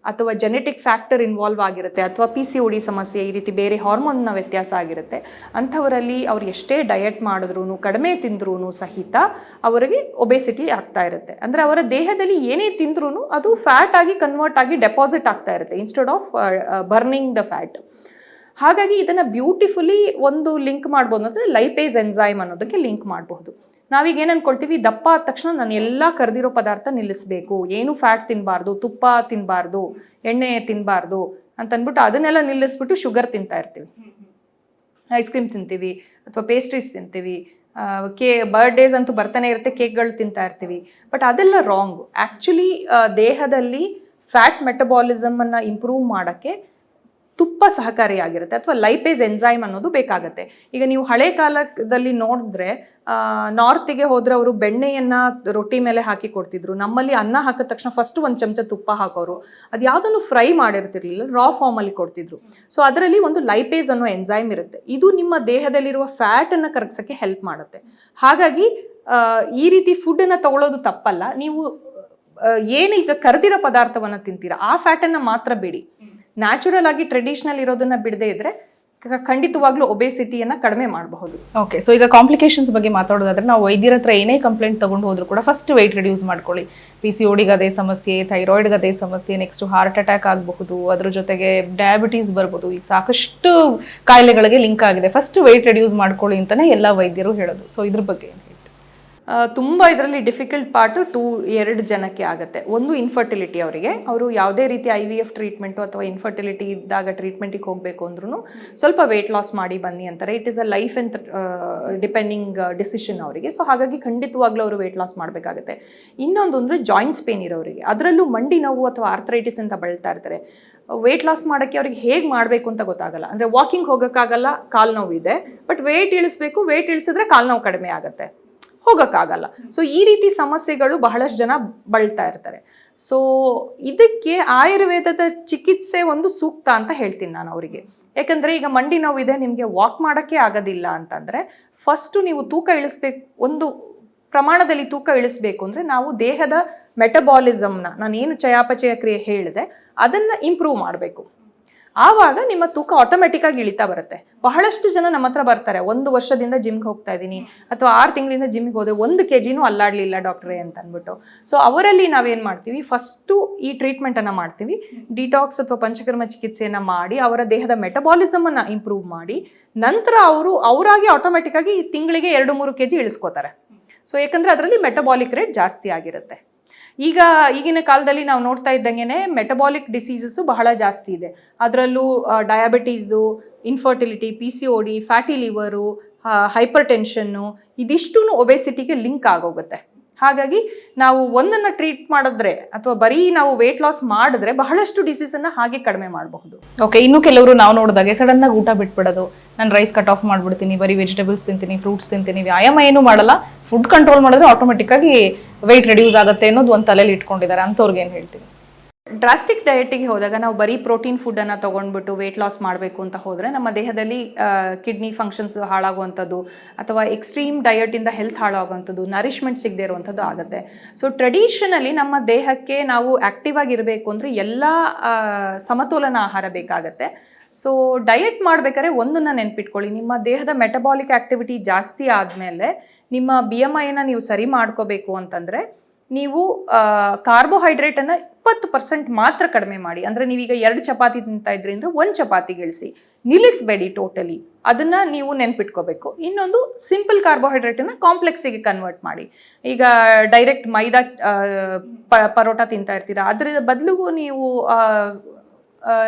ಅಥವಾ ಜೆನೆಟಿಕ್ ಫ್ಯಾಕ್ಟರ್ ಇನ್ವಾಲ್ವ್ ಆಗಿರುತ್ತೆ, ಅಥವಾ PCOD ಸಮಸ್ಯೆ, ಈ ರೀತಿ ಬೇರೆ ಹಾರ್ಮೋನ್ನ ವ್ಯತ್ಯಾಸ ಆಗಿರುತ್ತೆ, ಅಂಥವರಲ್ಲಿ ಅವ್ರು ಎಷ್ಟೇ ಡಯಟ್ ಮಾಡಿದ್ರೂ, ಕಡಿಮೆ ತಿಂದ್ರೂ ಸಹಿತ ಅವರಿಗೆ ಒಬೆಸಿಟಿ ಆಗ್ತಾ ಇರುತ್ತೆ. ಅಂದರೆ ಅವರ ದೇಹದಲ್ಲಿ ಏನೇ ತಿಂದ್ರೂ ಅದು ಫ್ಯಾಟ್ ಆಗಿ ಕನ್ವರ್ಟ್ ಆಗಿ ಡೆಪಾಸಿಟ್ ಆಗ್ತಾ ಇರುತ್ತೆ, instead of burning the fat. ಹಾಗಾಗಿ ಇದನ್ನು ಬ್ಯೂಟಿಫುಲಿ ಒಂದು ಲಿಂಕ್ ಮಾಡ್ಬೋದು, ಅಂದರೆ ಲೈಪೇಸ್ ಎನ್ಸೈಮ್ ಅನ್ನೋದಕ್ಕೆ ಲಿಂಕ್ ಮಾಡಬಹುದು. ನಾವೀಗ ಏನು ಅನ್ಕೊಳ್ತೀವಿ, ದಪ್ಪ ಆದ ತಕ್ಷಣ ನಾನು ಎಲ್ಲ ಕರೆದಿರೋ ಪದಾರ್ಥ ನಿಲ್ಲಿಸಬೇಕು, ಏನು ಫ್ಯಾಟ್ ತಿನ್ನಬಾರ್ದು, ತುಪ್ಪ ತಿನ್ನಬಾರ್ದು, ಎಣ್ಣೆ ತಿನ್ನಬಾರ್ದು ಅಂತ ಅಂದ್ಬಿಟ್ಟು ಅದನ್ನೆಲ್ಲ ನಿಲ್ಲಿಸ್ಬಿಟ್ಟು ಶುಗರ್ ತಿಂತಾ ಇರ್ತೀವಿ, ಐಸ್ ಕ್ರೀಮ್ ತಿಂತೀವಿ, ಅಥವಾ ಪೇಸ್ಟ್ರೀಸ್ ತಿಂತೀವಿ, ಬರ್ಡೇಸ್ ಅಂತೂ ಬರ್ತಾನೆ ಇರುತ್ತೆ, ಕೇಕ್ಗಳು ತಿಂತಾ ಇರ್ತೀವಿ. ಬಟ್ ಅದೆಲ್ಲ ರಾಂಗು. ಆ್ಯಕ್ಚುಲಿ ದೇಹದಲ್ಲಿ ಫ್ಯಾಟ್ ಮೆಟಬಾಲಿಸಮನ್ನು ಇಂಪ್ರೂವ್ ಮಾಡೋಕ್ಕೆ ತುಪ್ಪ ಸಹಕಾರಿಯಾಗಿರುತ್ತೆ, ಅಥವಾ ಲೈಪೇಸ್ ಎನ್ಸೈಮ್ ಅನ್ನೋದು ಬೇಕಾಗುತ್ತೆ. ಈಗ ನೀವು ಹಳೆ ಕಾಲದಲ್ಲಿ ನೋಡಿದ್ರೆ ನಾರ್ತಿಗೆ ಹೋದರೆ ಅವರು ಬೆಣ್ಣೆಯನ್ನು ರೊಟ್ಟಿ ಮೇಲೆ ಹಾಕಿ ಕೊಡ್ತಿದ್ರು. ನಮ್ಮಲ್ಲಿ ಅನ್ನ ಹಾಕಿದ ತಕ್ಷಣ ಫಸ್ಟ್ ಒಂದು ಚಮಚ ತುಪ್ಪ ಹಾಕೋರು, ಅದು ಯಾವುದನ್ನು ಫ್ರೈ ಮಾಡಿರ್ತಿರ್ಲಿಲ್ಲ, ರಾ ಫಾರ್ಮಲ್ಲಿ ಕೊಡ್ತಿದ್ರು. ಸೊ ಅದರಲ್ಲಿ ಒಂದು ಲೈಪೇಸ್ ಅನ್ನೋ ಎನ್ಸೈಮ್ ಇರುತ್ತೆ, ಇದು ನಿಮ್ಮ ದೇಹದಲ್ಲಿರುವ ಫ್ಯಾಟನ್ನು ಕರಗಿಸೋಕ್ಕೆ ಹೆಲ್ಪ್ ಮಾಡುತ್ತೆ. ಹಾಗಾಗಿ ಈ ರೀತಿ ಫುಡ್ಡನ್ನು ತಗೊಳ್ಳೋದು ತಪ್ಪಲ್ಲ. ನೀವು ಏನು ಈಗ ಕರೆದಿರೋ ಪದಾರ್ಥವನ್ನು ತಿಂತೀರಾ, ಆ ಫ್ಯಾಟನ್ನು ಮಾತ್ರ ಬಿಡಿ. ನ್ಯಾಚುರಲ್ ಆಗಿ ಟ್ರೆಡಿಷನಲ್ ಇರೋದನ್ನ ಬಿಡದೇ ಇದ್ರೆ ಖಂಡಿತವಾಗ್ಲೂ ಒಬೆಸಿಟಿಯನ್ನು ಕಡಿಮೆ ಮಾಡಬಹುದು. ಓಕೆ, ಸೊ ಈಗ ಕಾಂಪ್ಲಿಕೇಶನ್ಸ್ ಬಗ್ಗೆ ಮಾತಾಡೋದಾದ್ರೆ, ನಾವು ವೈದ್ಯರ ಹತ್ರ ಏನೇ ಕಂಪ್ಲೇಂಟ್ ತಗೊಂಡು ಹೋದ್ರು ಕೂಡ ಫಸ್ಟ್ ವೆಯ್ಟ್ ರಿಡ್ಯೂಸ್ ಮಾಡ್ಕೊಳ್ಳಿ. PCODಗೆ ಅದೇ ಸಮಸ್ಯೆ, ಥೈರಾಯ್ಡ್ಗೆ ಅದೇ ಸಮಸ್ಯೆ, ನೆಕ್ಸ್ಟ್ ಹಾರ್ಟ್ ಅಟ್ಯಾಕ್ ಆಗಬಹುದು, ಅದ್ರ ಜೊತೆಗೆ ಡಯಾಬಿಟೀಸ್ ಬರ್ಬೋದು. ಈಗ ಸಾಕಷ್ಟು ಕಾಯಿಲೆಗಳಿಗೆ ಲಿಂಕ್ ಆಗಿದೆ. ಫಸ್ಟ್ ವೆಯ್ಟ್ ರಿಡ್ಯೂಸ್ ಮಾಡ್ಕೊಳ್ಳಿ ಅಂತಾನೆ ಎಲ್ಲ ವೈದ್ಯರು ಹೇಳೋದು. ಸೊ ಇದ್ರ ಬಗ್ಗೆ ತುಂಬ ಇದರಲ್ಲಿ ಡಿಫಿಕಲ್ಟ್ ಪಾರ್ಟು 2 ಜನಕ್ಕೆ ಆಗುತ್ತೆ. ಒಂದು ಇನ್ಫರ್ಟಿಲಿಟಿ, ಅವರು ಯಾವುದೇ ರೀತಿ IVF ಟ್ರೀಟ್ಮೆಂಟು ಅಥವಾ ಇನ್ಫರ್ಟಿಲಿಟಿ ಇದ್ದಾಗ ಟ್ರೀಟ್ಮೆಂಟಿಗೆ ಹೋಗಬೇಕು ಅಂದ್ರೂ ಸ್ವಲ್ಪ ವೆಯ್ಟ್ ಲಾಸ್ ಮಾಡಿ ಬನ್ನಿ ಅಂತಾರೆ. It is a life and depending decision ಅವರಿಗೆ. ಸೊ ಹಾಗಾಗಿ ಖಂಡಿತವಾಗ್ಲೂ ಅವರು ವೆಯ್ಟ್ ಲಾಸ್ ಮಾಡಬೇಕಾಗುತ್ತೆ. ಇನ್ನೊಂದು ಅಂದರೆ ಜಾಯಿಂಟ್ಸ್ ಪೇನ್ ಇರೋರಿಗೆ, ಅದರಲ್ಲೂ ಮಂಡಿ ನೋವು ಅಥವಾ ಆರ್ಥರೈಟಿಸ್ ಅಂತ ಬಳಲ್ತಾ ಇರ್ತಾರೆ. ವೆಯ್ಟ್ ಲಾಸ್ ಮಾಡೋಕ್ಕೆ ಅವ್ರಿಗೆ ಹೇಗೆ ಮಾಡಬೇಕು ಅಂತ ಗೊತ್ತಾಗಲ್ಲ. ಅಂದರೆ ವಾಕಿಂಗ್ ಹೋಗೋಕ್ಕಾಗಲ್ಲ, ಕಾಲು ನೋವು ಇದೆ, ಬಟ್ ವೆಯ್ಟ್ ಇಳಿಸ್ಬೇಕು, ವೆಯ್ಟ್ ಇಳಿಸಿದ್ರೆ ಕಾಲು ನೋವು ಕಡಿಮೆ ಆಗುತ್ತೆ, ಹೋಗೋಕ್ಕಾಗಲ್ಲ. ಸೊ ಈ ರೀತಿ ಸಮಸ್ಯೆಗಳು ಬಹಳಷ್ಟು ಜನ ಬಳಲ್ತಾ ಇರ್ತಾರೆ. ಸೊ ಇದಕ್ಕೆ ಆಯುರ್ವೇದದ ಚಿಕಿತ್ಸೆ ಒಂದು ಸೂಕ್ತ ಅಂತ ಹೇಳ್ತೀನಿ ನಾನು ಅವರಿಗೆ. ಯಾಕಂದರೆ ಈಗ ಮಂಡಿ ನೋವಿದೆ, ನಿಮಗೆ ವಾಕ್ ಮಾಡೋಕ್ಕೆ ಆಗೋದಿಲ್ಲ ಅಂತಂದರೆ ಫಸ್ಟು ನೀವು ತೂಕ ಇಳಿಸ್ಬೇಕು. ಒಂದು ಪ್ರಮಾಣದಲ್ಲಿ ತೂಕ ಇಳಿಸ್ಬೇಕು ಅಂದರೆ ನಾವು ದೇಹದ ಮೆಟಬಾಲಿಸಮ್ನ, ನಾನೇನು ಚಯಾಪಚಯ ಕ್ರಿಯೆ ಹೇಳಿದೆ ಅದನ್ನು ಇಂಪ್ರೂವ್ ಮಾಡಬೇಕು. ಆವಾಗ ನಿಮ್ಮ ತೂಕ ಆಟೋಮೆಟಿಕ್ಕಾಗಿ ಇಳಿತಾ ಬರುತ್ತೆ. ಬಹಳಷ್ಟು ಜನ ನಮ್ಮ ಹತ್ರ ಬರ್ತಾರೆ, 1 ವರ್ಷದಿಂದ ಜಿಮ್ಗೆ ಹೋಗ್ತಾ ಇದ್ದೀನಿ, ಅಥವಾ 6 ತಿಂಗಳಿಂದ ಜಿಮ್ಗೆ ಹೋದೆ, 1 kgನೂ ಅಲ್ಲಾಡಲಿಲ್ಲ ಡಾಕ್ಟ್ರೇ ಅಂತ ಅಂದ್ಬಿಟ್ಟು. ಸೊ ಅವರಲ್ಲಿ ನಾವೇನು ಮಾಡ್ತೀವಿ, ಫಸ್ಟು ಈ ಟ್ರೀಟ್ಮೆಂಟನ್ನು ಮಾಡ್ತೀವಿ, ಡಿಟಾಕ್ಸ್ ಅಥವಾ ಪಂಚಕರ್ಮ ಚಿಕಿತ್ಸೆಯನ್ನು ಮಾಡಿ ಅವರ ದೇಹದ ಮೆಟಬಾಲಿಸಮನ್ನು ಇಂಪ್ರೂವ್ ಮಾಡಿ, ನಂತರ ಅವರಾಗಿ ಆಟೋಮೆಟಿಕ್ಕಾಗಿ ತಿಂಗಳಿಗೆ 2-3 kg ಇಳಿಸ್ಕೋತಾರೆ. ಸೊ ಯಾಕಂದರೆ ಅದರಲ್ಲಿ ಮೆಟಬಾಲಿಕ್ ರೇಟ್ ಜಾಸ್ತಿ ಆಗಿರುತ್ತೆ. ಈಗಿನ ಕಾಲದಲ್ಲಿ ನಾವು ನೋಡ್ತಾ ಇದ್ದಂಗೆ ಮೆಟಬಾಲಿಕ್ ಡಿಸೀಸಸ್ಸು ಬಹಳ ಜಾಸ್ತಿ ಇದೆ. ಅದರಲ್ಲೂ diabetes, infertility, PCOD, fatty liver, hypertension, ಇದಿಷ್ಟೂ ಒಬೆಸಿಟಿಗೆ ಲಿಂಕ್ ಆಗೋಗುತ್ತೆ. ಹಾಗಾಗಿ ನಾವು ಒಂದನ್ನು ಟ್ರೀಟ್ ಮಾಡಿದ್ರೆ ಅಥವಾ ಬರೀ ನಾವು ವೇಟ್ ಲಾಸ್ ಮಾಡಿದ್ರೆ ಬಹಳಷ್ಟು ಡಿಸೀಸನ್ನು ಹಾಗೆ ಕಡಿಮೆ ಮಾಡಬಹುದು. ಓಕೆ, ಇನ್ನು ಕೆಲವರು ನಾವು ನೋಡಿದಾಗೆ ಸಡನ್ ಆಗಿ ಊಟ ಬಿಟ್ಬಿಡೋದು, ನಾನು ರೈಸ್ ಕಟ್ ಆಫ್ ಮಾಡ್ಬಿಡ್ತೀನಿ, ಬರೀ ವೆಜಿಟೇಬಲ್ಸ್ ತಿಂತೀನಿ, ಫ್ರೂಟ್ಸ್ ತಿಂತೀನಿ, ವ್ಯಾಯಾಮ ಏನು ಮಾಡಲ್ಲ, ಫುಡ್ ಕಂಟ್ರೋಲ್ ಮಾಡಿದ್ರೆ ಆಟೋಮೆಟಿಕ್ ಆಗಿ ವೆಯ್ಟ್ ರೆಡ್ಯೂಸ್ ಆಗುತ್ತೆ ಅನ್ನೋದು ಒಂದು ತಲೆಯಲ್ಲಿ ಇಟ್ಕೊಂಡಿದ್ದಾರೆ. ಅಂಥವ್ರಿಗೆ ಏನು ಹೇಳ್ತೀವಿ? ಡ್ರಾಸ್ಟಿಕ್ ಡಯಟಿಗೆ ಹೋದಾಗ ನಾವು ಬರೀ ಪ್ರೋಟೀನ್ ಫುಡ್ಡನ್ನು ತೊಗೊಂಡ್ಬಿಟ್ಟು ವೇಟ್ ಲಾಸ್ ಮಾಡಬೇಕು ಅಂತ ಹೋದರೆ ನಮ್ಮ ದೇಹದಲ್ಲಿ ಕಿಡ್ನಿ ಫಂಕ್ಷನ್ಸ್ ಹಾಳಾಗುವಂಥದ್ದು ಅಥವಾ ಎಕ್ಸ್ಟ್ರೀಮ್ ಡಯಟಿಂದ ಹೆಲ್ತ್ ಹಾಳಾಗುವಂಥದ್ದು, ನರಿಷ್ಮೆಂಟ್ ಸಿಗದೆ ಇರುವಂಥದ್ದು ಆಗುತ್ತೆ. ಸೊ ಟ್ರೆಡಿಷನಲಿ ನಮ್ಮ ದೇಹಕ್ಕೆ ನಾವು ಆ್ಯಕ್ಟಿವ್ ಆಗಿರಬೇಕು ಅಂದರೆ ಎಲ್ಲ ಸಮತೋಲನ ಆಹಾರ ಬೇಕಾಗತ್ತೆ. ಸೊ ಡಯಟ್ ಮಾಡಬೇಕಾದ್ರೆ ಒಂದನ್ನು ನೆನ್ಪಿಟ್ಕೊಳ್ಳಿ, ನಿಮ್ಮ ದೇಹದ ಮೆಟಬಾಲಿಕ್ ಆ್ಯಕ್ಟಿವಿಟಿ ಜಾಸ್ತಿ ಆದಮೇಲೆ ನಿಮ್ಮ BMIನ ನೀವು ಸರಿ ಮಾಡ್ಕೋಬೇಕು ಅಂತಂದರೆ ನೀವು ಕಾರ್ಬೋಹೈಡ್ರೇಟನ್ನು 20% ಮಾತ್ರ ಕಡಿಮೆ ಮಾಡಿ. ಅಂದರೆ ನೀವೀಗ 2 ಚಪಾತಿ ತಿಂತಾ ಇದ್ರಿ ಅಂದರೆ 1 ಚಪಾತಿಗೆ ಇಳಿಸಿ, ನಿಲ್ಲಿಸಬೇಡಿ ಟೋಟಲಿ. ಅದನ್ನು ನೀವು ನೆನ್ಪಿಟ್ಕೋಬೇಕು. ಇನ್ನೊಂದು, ಸಿಂಪಲ್ ಕಾರ್ಬೋಹೈಡ್ರೇಟನ್ನು ಕಾಂಪ್ಲೆಕ್ಸಿಗೆ ಕನ್ವರ್ಟ್ ಮಾಡಿ. ಈಗ ಡೈರೆಕ್ಟ್ ಮೈದಾ ಪರೋಟ ತಿಂತಾ ಇರ್ತೀರಾ, ಅದರ ಬದಲಿಗೂ ನೀವು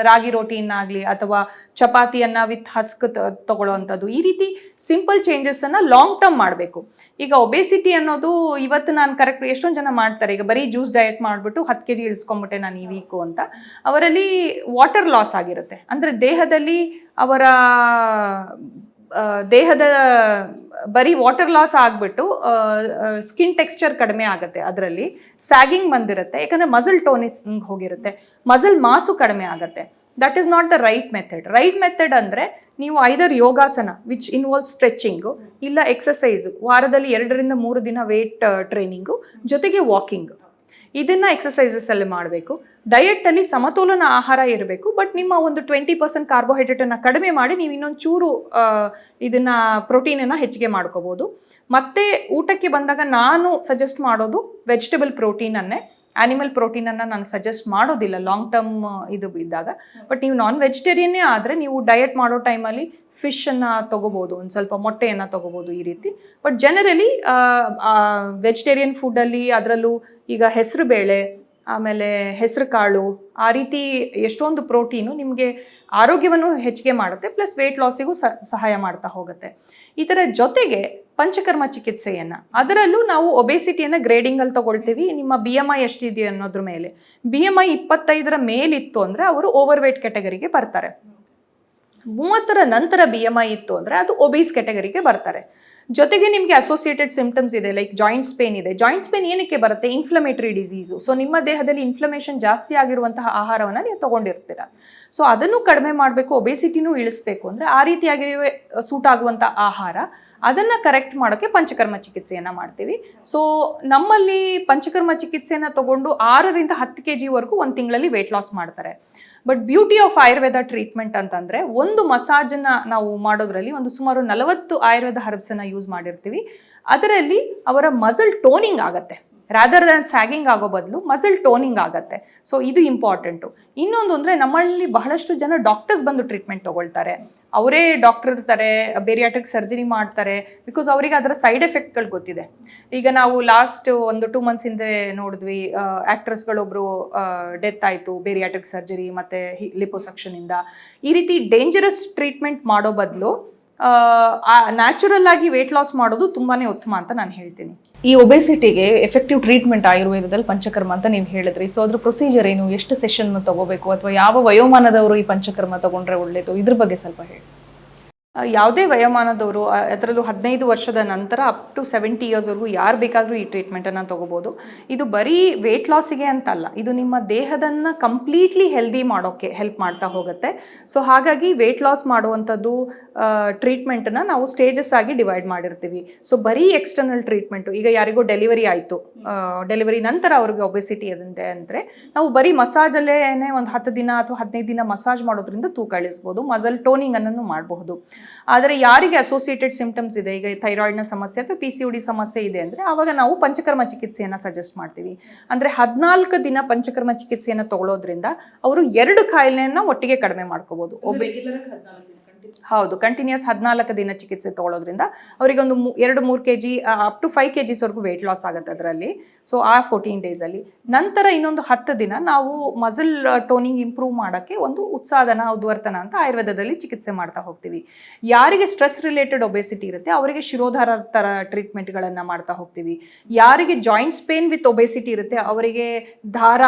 ರಾಗಿ ರೋಟಿಯನ್ನಾಗಲಿ ಅಥವಾ ಚಪಾತಿಯನ್ನು ವಿತ್ ಹಸ್ಕ್ ತಗೊಳ್ಳೋವಂಥದ್ದು, ಈ ರೀತಿ ಸಿಂಪಲ್ ಚೇಂಜಸ್ಸನ್ನು ಲಾಂಗ್ ಟರ್ಮ್ ಮಾಡಬೇಕು. ಈಗ ಒಬೆಸಿಟಿ ಅನ್ನೋದು ಇವತ್ತು ನಾನು ಕರೆಕ್ಟ್ ಎಷ್ಟೊಂದು ಜನ ಮಾಡ್ತಾರೆ, ಈಗ ಬರೀ ಜ್ಯೂಸ್ ಡಯಟ್ ಮಾಡಿಬಿಟ್ಟು 10 kg ಇಳಿಸ್ಕೊಂಬಿಟ್ಟೆ ನಾನು ಈ ವೀಕು ಅಂತ. ಅವರಲ್ಲಿ ವಾಟರ್ ಲಾಸ್ ಆಗಿರುತ್ತೆ. ಅಂದರೆ ದೇಹದಲ್ಲಿ ಅವರ ದೇಹದ ಬರೀ ವಾಟರ್ ಲಾಸ್ ಆಗಿಬಿಟ್ಟು ಸ್ಕಿನ್ ಟೆಕ್ಸ್ಚರ್ ಕಡಿಮೆ ಆಗುತ್ತೆ, ಅದರಲ್ಲಿ ಸ್ಯಾಗಿಂಗ್ ಬಂದಿರುತ್ತೆ, ಯಾಕಂದರೆ ಮಸಲ್ ಟೋನಿಂಗ್ ಹೋಗಿರುತ್ತೆ, ಮಸಲ್ ಮಾಸು ಕಡಿಮೆ ಆಗುತ್ತೆ. That is not the right method. Right method ಅಂದರೆ ನೀವು ಐದರ್ ಯೋಗಾಸನ ವಿಚ್ ಇನ್ವಾಲ್ವ್ ಸ್ಟ್ರೆಚಿಂಗು, ಇಲ್ಲ ಎಕ್ಸಸೈಸು, ವಾರದಲ್ಲಿ 2 ರಿಂದ 3 ದಿನ ವೇಟ್ ಟ್ರೈನಿಂಗು, ಜೊತೆಗೆ ವಾಕಿಂಗು, ಇದನ್ನು ಎಕ್ಸಸೈಸಸಲ್ಲಿ ಮಾಡಬೇಕು. ಡಯಟಲ್ಲಿ ಸಮತೋಲನ ಆಹಾರ ಇರಬೇಕು, ಬಟ್ ನಿಮ್ಮ ಒಂದು 20% ಕಾರ್ಬೋಹೈಡ್ರೇಟನ್ನು ಕಡಿಮೆ ಮಾಡಿ ನೀವು ಇನ್ನೊಂದು ಚೂರು ಇದನ್ನು ಪ್ರೋಟೀನನ್ನು ಹೆಚ್ಚಿಗೆ ಮಾಡ್ಕೋಬೋದು. ಮತ್ತು ಊಟಕ್ಕೆ ಬಂದಾಗ ನಾನು ಸಜೆಸ್ಟ್ ಮಾಡೋದು ವೆಜಿಟೇಬಲ್ ಪ್ರೋಟೀನನ್ನೇ, ಆ್ಯನಿಮಲ್ ಪ್ರೋಟೀನನ್ನು ನಾನು ಸಜೆಸ್ಟ್ ಮಾಡೋದಿಲ್ಲ ಲಾಂಗ್ ಟರ್ಮ್ ಇದು ಇದ್ದಾಗ. ಬಟ್ ನೀವು ನಾನ್ ವೆಜಿಟೇರಿಯನ್ನೇ ಆದರೆ ನೀವು ಡಯಟ್ ಮಾಡೋ ಟೈಮಲ್ಲಿ ಫಿಶನ್ನು ತೊಗೋಬೋದು, ಒಂದು ಸ್ವಲ್ಪ ಮೊಟ್ಟೆಯನ್ನು ತೊಗೋಬೋದು, ಈ ರೀತಿ. ಬಟ್ ಜನರಲಿ ವೆಜಿಟೇರಿಯನ್ ಫುಡ್ಡಲ್ಲಿ ಅದರಲ್ಲೂ ಈಗ ಹೆಸರು ಬೇಳೆ, ಆಮೇಲೆ ಹೆಸರು ಕಾಳು, ಆ ರೀತಿ ಎಷ್ಟೊಂದು ಪ್ರೋಟೀನು ನಿಮಗೆ ಆರೋಗ್ಯವನ್ನು ಹೆಚ್ಚಿಗೆ ಮಾಡುತ್ತೆ, ಪ್ಲಸ್ ವೆಯ್ಟ್ ಲಾಸಿಗೂ ಸಹಾಯ ಮಾಡ್ತಾ ಹೋಗುತ್ತೆ. ಇದರ ಜೊತೆಗೆ ಪಂಚಕರ್ಮ ಚಿಕಿತ್ಸೆಯನ್ನು, ಅದರಲ್ಲೂ ನಾವು ಒಬೆಸಿಟಿಯನ್ನು ಗ್ರೇಡಿಂಗಲ್ಲಿ ತಗೊಳ್ತೀವಿ. ನಿಮ್ಮ BMI ಎಷ್ಟಿದೆ ಅನ್ನೋದ್ರ ಮೇಲೆ. BMI 25 ಮೇಲಿತ್ತು ಅಂದರೆ ಅವರು ಓವರ್ ವೇಟ್ ಕ್ಯಾಟಗರಿಗೆ ಬರ್ತಾರೆ. 30 ನಂತರ BMI ಇತ್ತು ಅಂದರೆ ಅದು ಒಬೀಸ್ ಕ್ಯಾಟಗರಿಗೆ ಬರ್ತಾರೆ. ಜೊತೆಗೆ ನಿಮಗೆ ಅಸೋಸಿಯೇಟೆಡ್ ಸಿಂಪ್ಟಮ್ಸ್ ಇದೆ, ಲೈಕ್ ಜಾಯಿಂಟ್ಸ್ ಪೇನ್ ಇದೆ. ಜಾಯಿಂಟ್ಸ್ ಪೇನ್ ಏನಕ್ಕೆ ಬರುತ್ತೆ? Inflammatory disease. ಸೊ ನಿಮ್ಮ ದೇಹದಲ್ಲಿ ಇನ್ಫ್ಲಮೇಷನ್ ಜಾಸ್ತಿ ಆಗಿರುವಂತಹ ಆಹಾರವನ್ನು ನೀವು ತೊಗೊಂಡಿರ್ತೀರ. ಸೊ ಅದನ್ನು ಕಡಿಮೆ ಮಾಡಬೇಕು, ಒಬೆಸಿಟಿನೂ ಇಳಿಸ್ಬೇಕು ಅಂದರೆ ಆ ರೀತಿಯಾಗಿ ಸೂಟ್ ಆಗುವಂಥ ಆಹಾರ, ಅದನ್ನು ಕರೆಕ್ಟ್ ಮಾಡೋಕ್ಕೆ ಪಂಚಕರ್ಮ ಚಿಕಿತ್ಸೆಯನ್ನು ಮಾಡ್ತೀವಿ. ಸೊ ನಮ್ಮಲ್ಲಿ ಪಂಚಕರ್ಮ ಚಿಕಿತ್ಸೆಯನ್ನು ತಗೊಂಡು 6 ರಿಂದ 10 kg ಒಂದು ತಿಂಗಳಲ್ಲಿ ವೆಯ್ಟ್ ಲಾಸ್ ಮಾಡ್ತಾರೆ. But beauty of Ayurveda treatment ಅಂತಂದರೆ, ಒಂದು ಮಸಾಜನ್ನು ನಾವು ಮಾಡೋದ್ರಲ್ಲಿ ಒಂದು ಸುಮಾರು 40 ಆಯುರ್ವೇದ ಹರ್ಬ್ಸನ್ನು ಯೂಸ್ ಮಾಡಿರ್ತೀವಿ. ಅದರಲ್ಲಿ ಅವರ ಮಸಲ್ ಟೋನಿಂಗ್ ಆಗುತ್ತೆ, ರಾದರ್ ದ್ಯಾನ್ ಸ್ಯಾಗಿಂಗ್ ಆಗೋ ಬದಲು ಮಸಲ್ ಟೋನಿಂಗ್ ಆಗುತ್ತೆ. ಸೊ ಇದು ಇಂಪಾರ್ಟೆಂಟು. ಇನ್ನೊಂದು ಅಂದರೆ ನಮ್ಮಲ್ಲಿ ಬಹಳಷ್ಟು ಜನ ಡಾಕ್ಟರ್ಸ್ ಬಂದು ಟ್ರೀಟ್ಮೆಂಟ್ ತೊಗೊಳ್ತಾರೆ. ಅವರೇ ಡಾಕ್ಟರ್ ಇರ್ತಾರೆ, ಬೇರಿಯಾಟ್ರಿಕ್ ಸರ್ಜರಿ ಮಾಡ್ತಾರೆ, ಬಿಕಾಸ್ ಅವರಿಗೆ ಅದರ ಸೈಡ್ ಎಫೆಕ್ಟ್ಗಳು ಗೊತ್ತಿದೆ. ಈಗ ನಾವು ಲಾಸ್ಟ್ ಒಂದು 2 months ಹಿಂದೆ ನೋಡಿದ್ವಿ, ಆ್ಯಕ್ಟ್ರೆಸ್ಗಳೊಬ್ಬರು ಡೆತ್ ಆಯಿತು ಬೇರಿಯಾಟ್ರಿಕ್ ಸರ್ಜರಿ ಮತ್ತು ಲಿಪೋಸಕ್ಷನಿಂದ. ಈ ರೀತಿ ಡೇಂಜರಸ್ ಟ್ರೀಟ್ಮೆಂಟ್ ಮಾಡೋ ಬದಲು ನ್ಯಾಚುರಲ್ ಆಗಿ ವೇಟ್ ಲಾಸ್ ಮಾಡೋದು ತುಂಬಾ ಉತ್ತಮ ಅಂತ ನಾನು ಹೇಳ್ತೀನಿ. ಈ ಒಬೆಸಿಟಿಗೆ ಎಫೆಕ್ಟಿವ್ ಟ್ರೀಟ್ಮೆಂಟ್ ಆಯುರ್ವೇದದಲ್ಲಿ ಪಂಚಕರ್ಮ ಅಂತ ನೀವು ಹೇಳಿದ್ರಿ. ಸೊ ಅದ್ರ ಪ್ರೊಸೀಜರ್ ಏನು, ಎಷ್ಟು ಸೆಷನ್ ತಗೋಬೇಕು, ಅಥವಾ ಯಾವ ವಯೋಮಾನದವರು ಈ ಪಂಚಕರ್ಮ ತಗೊಂಡ್ರೆ ಒಳ್ಳೇದು, ಇದ್ರ ಬಗ್ಗೆ ಸ್ವಲ್ಪ ಹೇಳಿ. ಯಾವುದೇ ವಯೋಮಾನದವರು, ಅದರಲ್ಲೂ 15 ವರ್ಷದ ನಂತರ ಅಪ್ ಟು 70 yearsವರೆಗೂ ಯಾರು ಬೇಕಾದರೂ ಈ ಟ್ರೀಟ್ಮೆಂಟನ್ನು ತೊಗೋಬೋದು. ಇದು ಬರೀ ವೆಯ್ಟ್ ಲಾಸಿಗೆ ಅಂತಲ್ಲ, ಇದು ನಿಮ್ಮ ದೇಹದನ್ನು ಕಂಪ್ಲೀಟ್ಲಿ ಹೆಲ್ದಿ ಮಾಡೋಕ್ಕೆ ಹೆಲ್ಪ್ ಮಾಡ್ತಾ ಹೋಗುತ್ತೆ. ಸೊ ಹಾಗಾಗಿ ವೆಯ್ಟ್ ಲಾಸ್ ಮಾಡುವಂಥದ್ದು ಟ್ರೀಟ್ಮೆಂಟನ್ನು ನಾವು ಸ್ಟೇಜಸ್ ಆಗಿ ಡಿವೈಡ್ ಮಾಡಿರ್ತೀವಿ. ಸೊ ಬರೀ ಎಕ್ಸ್ಟರ್ನಲ್ ಟ್ರೀಟ್ಮೆಂಟು, ಈಗ ಯಾರಿಗೂ ಡೆಲಿವರಿ ಆಯಿತು, ಡೆಲಿವರಿ ನಂತರ ಅವ್ರಿಗೆ ಒಬೆಸಿಟಿ ಇದೆ ಅಂದರೆ ನಾವು ಬರೀ ಮಸಾಜಲ್ಲೇ ಒಂದು 10 ದಿನ ಅಥವಾ 15 ದಿನ ಮಸಾಜ್ ಮಾಡೋದ್ರಿಂದ ತೂಕ ಇಳಿಸ್ಬೋದು, ಮಸಲ್ ಟೋನಿಂಗ್ ಅನ್ನು ಮಾಡಬಹುದು. ಆದರೆ ಯಾರಿಗೆ ಅಸೋಸಿಯೇಟೆಡ್ ಸಿಂಪ್ಟಮ್ಸ್ ಇದೆ, ಈಗ ಥೈರಾಯ್ಡ್ನ ಸಮಸ್ಯೆ ಅಥವಾ PCOD ಸಮಸ್ಯೆ ಇದೆ ಅಂದರೆ ಆವಾಗ ನಾವು ಪಂಚಕರ್ಮ ಚಿಕಿತ್ಸೆಯನ್ನು ಸಜೆಸ್ಟ್ ಮಾಡ್ತೀವಿ. ಅಂದರೆ 14 ದಿನ ಪಂಚಕರ್ಮ ಚಿಕಿತ್ಸೆಯನ್ನು ತಗೊಳ್ಳೋದ್ರಿಂದ ಅವರು 2 ಕಾಯಿಲೆಯನ್ನು ಒಟ್ಟಿಗೆ ಕಡಿಮೆ ಮಾಡ್ಕೋಬೋದು. ಹೌದು, ಕಂಟಿನ್ಯೂಸ್ 14 ದಿನ ಚಿಕಿತ್ಸೆ ತಗೊಳ್ಳೋದ್ರಿಂದ ಅವರಿಗೆ ಒಂದು 2-3 kg ಅಪ್ ಟು 5 kgs ವರೆಗೂ ವೆಯ್ಟ್ ಲಾಸ್ ಆಗುತ್ತೆ ಅದರಲ್ಲಿ. ಸೊ ಆ 14 ಡೇಸಲ್ಲಿ ನಂತರ ಇನ್ನೊಂದು 10 ದಿನ ನಾವು ಮಸಲ್ ಟೋನಿಂಗ್ ಇಂಪ್ರೂವ್ ಮಾಡೋಕ್ಕೆ ಒಂದು ಉತ್ಸಾದನ ಉದ್ವರ್ತನ ಅಂತ ಆಯುರ್ವೇದದಲ್ಲಿ ಚಿಕಿತ್ಸೆ ಮಾಡ್ತಾ ಹೋಗ್ತೀವಿ. ಯಾರಿಗೆ ಸ್ಟ್ರೆಸ್ ರಿಲೇಟೆಡ್ ಒಬೆಸಿಟಿ ಇರುತ್ತೆ ಅವರಿಗೆ ಶಿರೋಧಾರ ಥರ ಟ್ರೀಟ್ಮೆಂಟ್ಗಳನ್ನು ಮಾಡ್ತಾ ಹೋಗ್ತೀವಿ. ಯಾರಿಗೆ ಜಾಯಿಂಟ್ಸ್ ಪೇನ್ ವಿತ್ ಒಬೆಸಿಟಿ ಇರುತ್ತೆ ಅವರಿಗೆ